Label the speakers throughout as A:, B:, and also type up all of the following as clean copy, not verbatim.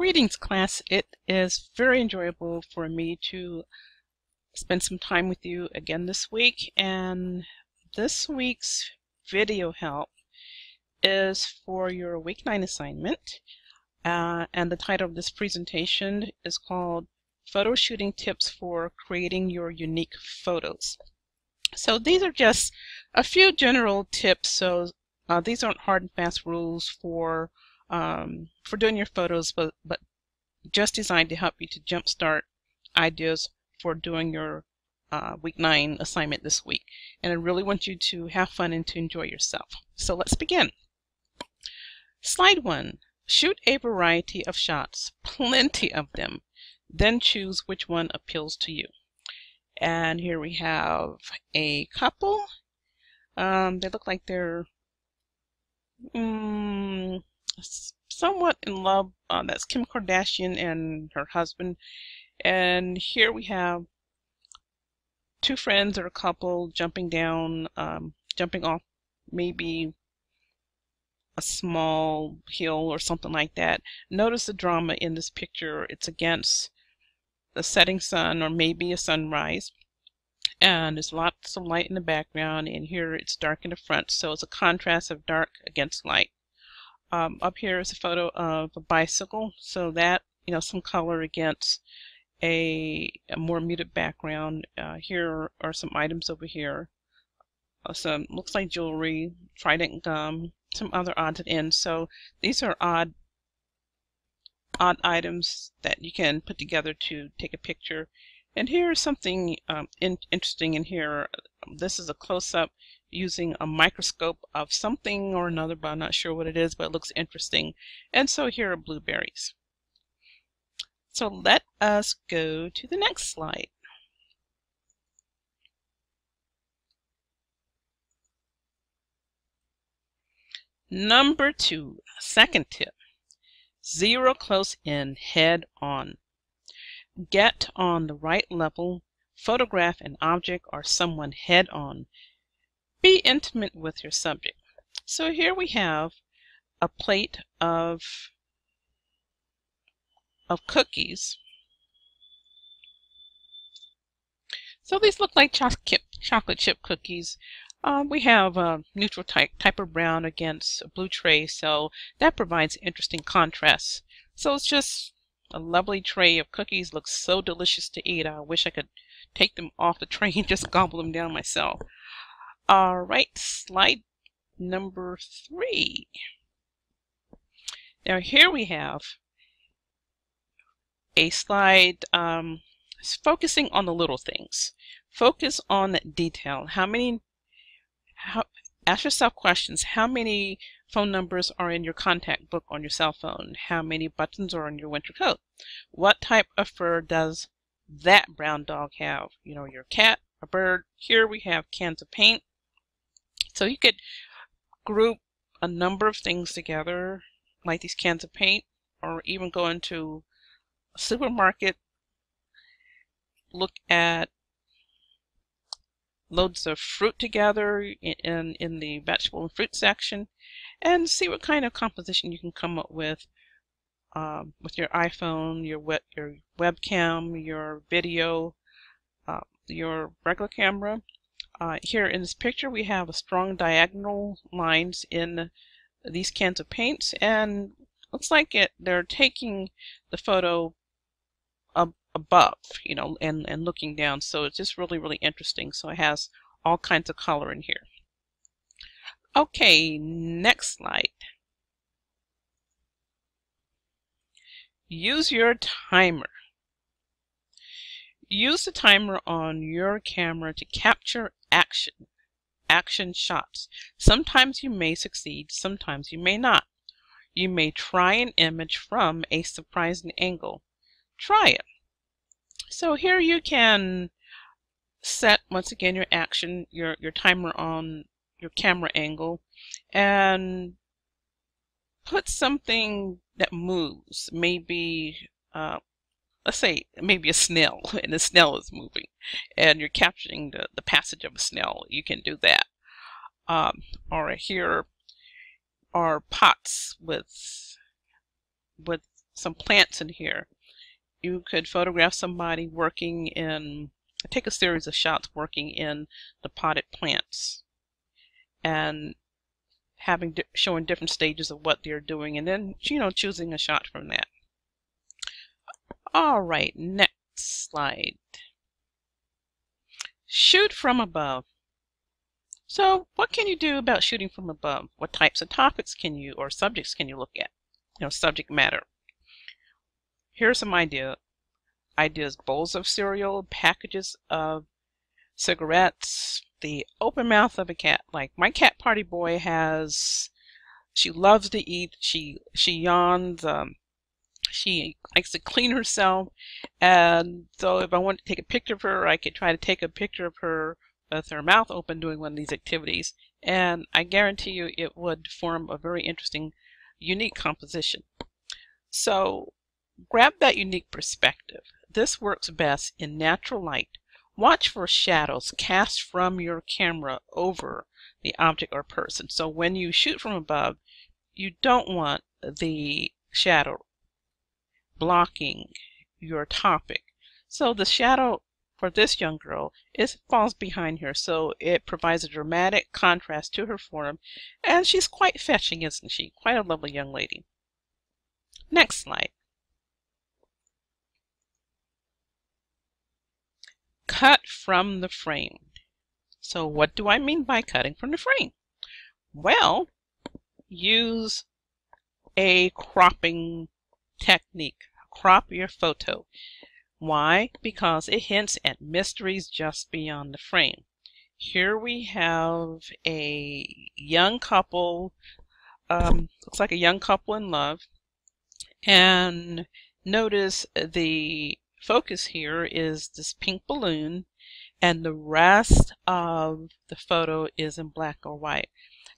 A: Greetings, class. It is very enjoyable for me to spend some time with you again this week, and this week's video help is for your week 9 assignment, and the title of this presentation is called Photo Shooting Tips for Creating Your Unique Photos. So these are just a few general tips. So these aren't hard and fast rules for doing your photos, but just designed to help you to jumpstart ideas for doing your week 9 assignment this week. And I really want you to have fun and to enjoy yourself. So let's begin. Slide 1. Shoot a variety of shots, plenty of them. Then choose which one appeals to you. And here we have a couple. They look like they're somewhat in love. That's Kim Kardashian and her husband. And here we have two friends or a couple jumping off maybe a small hill or something like that. Notice the drama in this picture. It's against the setting sun or maybe a sunrise. And there's lots of light in the background, and here it's dark in the front, so it's a contrast of dark against light. Up here is a photo of a bicycle, so that, some color against a more muted background. Here are some items over here. Some looks like jewelry, Trident gum, some other odds and ends. So these are odd items that you can put together to take a picture. And here's something interesting in here. This is a close-up using a microscope of something or another, but I'm not sure what it is, but it looks interesting. And so here are blueberries. So let us go to the next slide. Number 2, second tip. Zero close in, head on. Get on the right level, photograph an object or someone head on. Be intimate with your subject. So here we have a plate of cookies. So these look like chocolate chip cookies. We have a neutral type of brown against a blue tray, so that provides interesting contrast. So it's just a lovely tray of cookies. Looks so delicious to eat. I wish I could take them off the tray and just gobble them down myself. All right, slide number 3. Now here we have a slide focusing on the little things. Focus on detail. Ask yourself questions. How many phone numbers are in your contact book on your cell phone? How many buttons are on your winter coat? What type of fur does that brown dog have? Your cat, a bird. Here we have cans of paint. So you could group a number of things together, like these cans of paint, or even go into a supermarket, look at loads of fruit together in the vegetable and fruit section, and see what kind of composition you can come up with your iPhone, your webcam, your video, your regular camera. Here in this picture we have a strong diagonal lines in these cans of paints, and looks like they're taking the photo above, and looking down. So it's just really interesting. So it has all kinds of color in here. Okay, next slide. Use your timer. Use the timer on your camera to capture action shots. Sometimes you may succeed, sometimes you may not. You may try an image from a surprising angle. Try it. So here you can set, once again, your timer on your camera angle, and put something that moves. Maybe let's say maybe a snail, and the snail is moving, and you're capturing the passage of a snail. You can do that. Or here are pots with some plants in here. You could photograph somebody working in, take a series of shots working in the potted plants and showing different stages of what they're doing, and then choosing a shot from that. All right, next slide. Shoot from above. So what can you do about shooting from above? What types of topics can you, or subjects can you look at? Subject matter. Here are some ideas. Bowls of cereal, packages of cigarettes, the open mouth of a cat. Like my cat Party Boy she loves to eat, she yawns, she likes to clean herself, and so if I want to take a picture of her, I could try to take a picture of her with her mouth open doing one of these activities, and I guarantee you it would form a very interesting, unique composition. So grab that unique perspective. This works best in natural light. Watch for shadows cast from your camera over the object or person. So when you shoot from above, you don't want the shadow blocking your topic. So the shadow for this young girl falls behind her, so it provides a dramatic contrast to her form, and she's quite fetching, isn't she? Quite a lovely young lady. Next slide. Cut from the frame. So what do I mean by cutting from the frame? Well, use a cropping technique. Crop your photo. Why? Because it hints at mysteries just beyond the frame. Here we have a young couple, looks like a young couple in love, and notice the focus here is this pink balloon, and the rest of the photo is in black or white.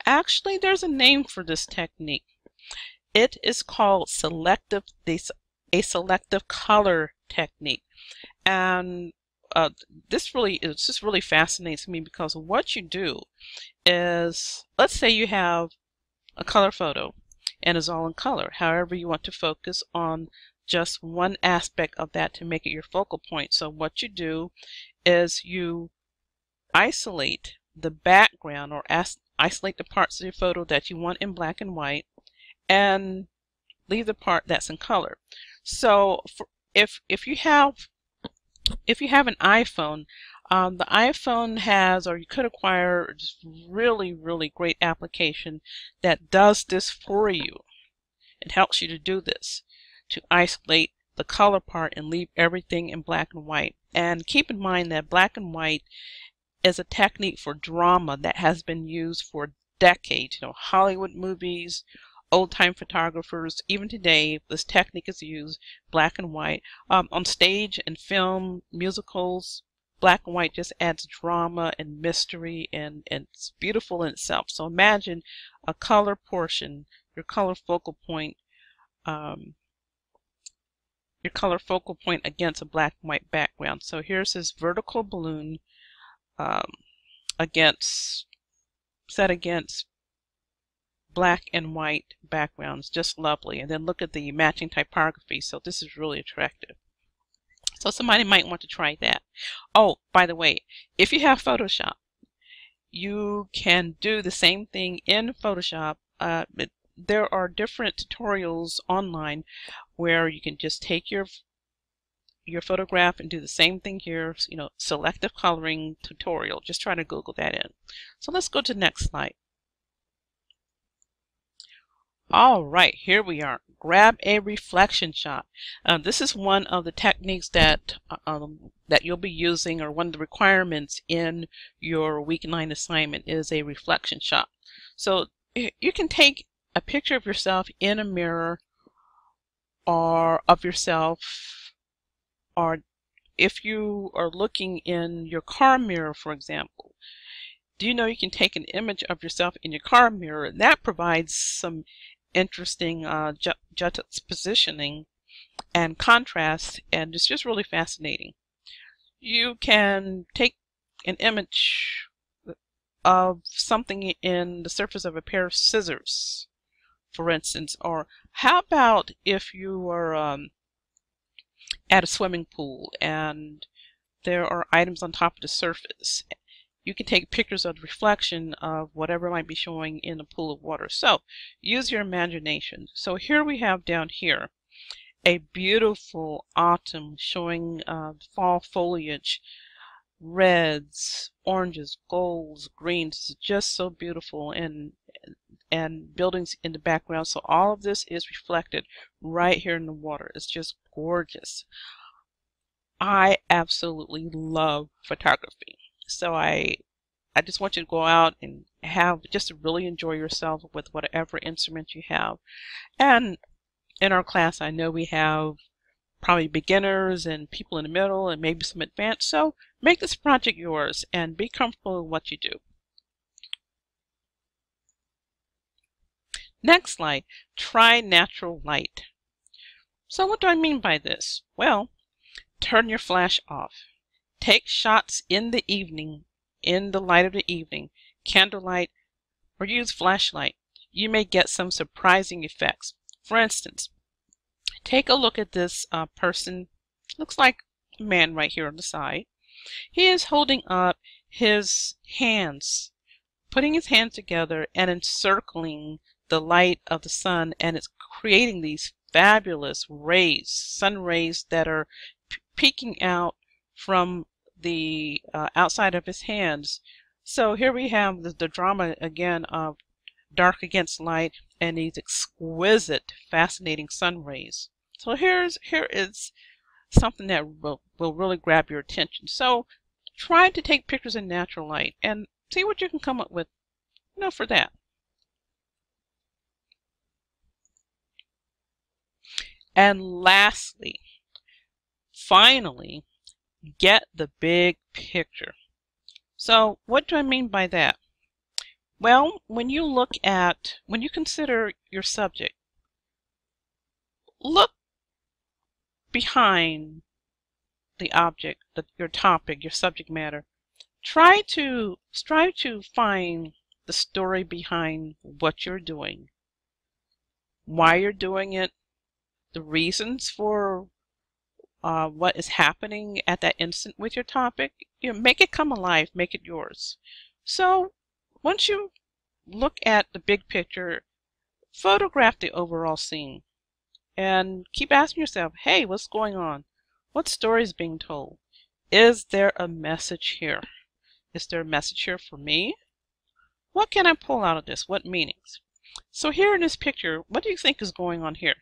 A: Actually, there's a name for this technique. It is called a selective color technique, and this just really fascinates me, because what you do is, let's say you have a color photo and it's all in color. However, you want to focus on just one aspect of that to make it your focal point. So what you do is you isolate the background, or isolate the parts of your photo that you want in black and white, and leave the part that's in color. So if you have an iPhone, the iPhone has, or you could acquire, just really great application that does this for you. It helps you to do this, to isolate the color part and leave everything in black and white. And keep in mind that black and white is a technique for drama that has been used for decades. Hollywood movies, old-time photographers, even today, this technique is used, black and white. On stage and film, musicals, black and white just adds drama and mystery, and it's beautiful in itself. So imagine a color portion, your color focal point against a black and white background. So here's this vertical balloon set against black and white backgrounds. Just lovely. And then look at the matching typography. So this is really attractive. So somebody might want to try that. Oh, by the way, if you have Photoshop, you can do the same thing in Photoshop. There are different tutorials online where you can just take your photograph and do the same thing here. Selective coloring tutorial. Just try to Google that in. So let's go to the next slide. All right, here we are. Grab a reflection shot. This is one of the techniques that you'll be using, or one of the requirements in your week 9 assignment is a reflection shot. So you can take a picture of yourself in a mirror, or of yourself, or if you are looking in your car mirror, for example. Do you know you can take an image of yourself in your car mirror, and that provides some interesting juxtapositioning and contrast, and it's just really fascinating. You can take an image of something in the surface of a pair of scissors, for instance. Or how about if you were at a swimming pool and there are items on top of the surface. You can take pictures of the reflection of whatever might be showing in a pool of water. So use your imagination. So here we have down here a beautiful autumn showing fall foliage, reds, oranges, golds, greens. It's just so beautiful, and buildings in the background. So all of this is reflected right here in the water. It's just gorgeous. I absolutely love photography. So I just want you to go out and just really enjoy yourself with whatever instrument you have. And in our class, I know we have probably beginners and people in the middle and maybe some advanced. So make this project yours and be comfortable with what you do. Next slide, try natural light. So what do I mean by this? Well, turn your flash off. Take shots in the evening, in the light of the evening, candlelight, or use flashlight. You may get some surprising effects. For instance, take a look at this person. Looks like a man right here on the side. He is holding up his hands, putting his hands together and encircling the light of the sun, and it's creating these fabulous rays, sun rays that are peeking out from the outside of his hands. So here we have the drama again of dark against light and these exquisite, fascinating sun rays. So here is something that will really grab your attention. So try to take pictures in natural light and see what you can come up with, for that. And lastly, finally, get the big picture. So what do I mean by that? Well, when you consider your subject, look behind the object, your topic, your subject matter. Strive to find the story behind what you're doing, why you're doing it, the reasons for what is happening at that instant with your topic. Make it come alive, make it yours. So once you look at the big picture, photograph the overall scene and keep asking yourself, hey, what's going on? What story is being told? Is there a message here? Is there a message here for me? What can I pull out of this? What meanings? So here in this picture, what do you think is going on here?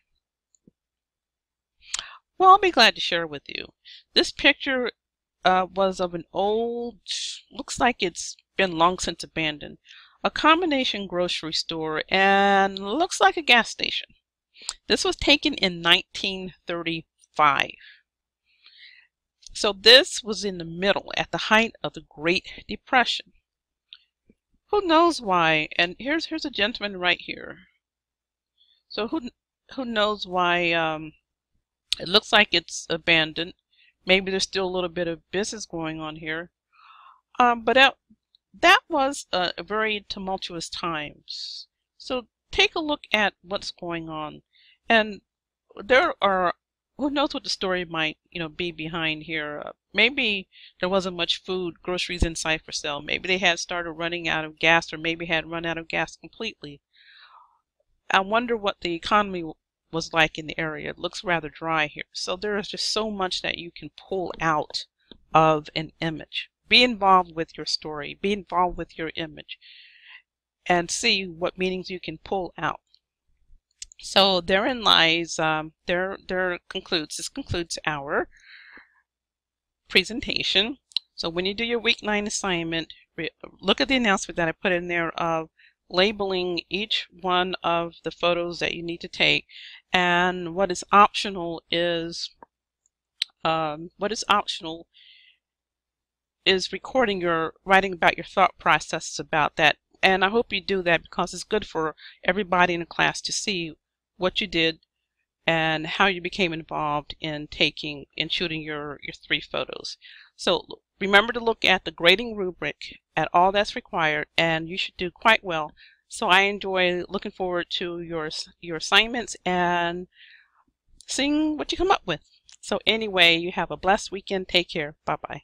A: Well, I'll be glad to share with you. This picture was of an old, looks like it's been long since abandoned, a combination grocery store, and looks like a gas station. This was taken in 1935. So this was in the middle, at the height of the Great Depression. Who knows why? And here's a gentleman right here. So who knows why it looks like it's abandoned. Maybe there's still a little bit of business going on here. But that was a very tumultuous times. So take a look at what's going on. And there are, who knows what the story might, be behind here. Maybe there wasn't much food, groceries in sight for sale. Maybe they had started running out of gas, or maybe had run out of gas completely. I wonder what the economy was like in the area. It looks rather dry here. So there is just so much that you can pull out of an image. Be involved with your story. Be involved with your image and see what meanings you can pull out. So therein lies, this concludes our presentation. So when you do your week 9 assignment, look at the announcement that I put in there of labeling each one of the photos that you need to take, and what is optional is writing about your thought processes about that. And I hope you do that because it's good for everybody in the class to see what you did and how you became involved in shooting your 3 photos. So remember to look at the grading rubric, at all that's required, and you should do quite well. So I enjoy looking forward to your assignments and seeing what you come up with. So anyway, you have a blessed weekend. Take care. Bye-bye.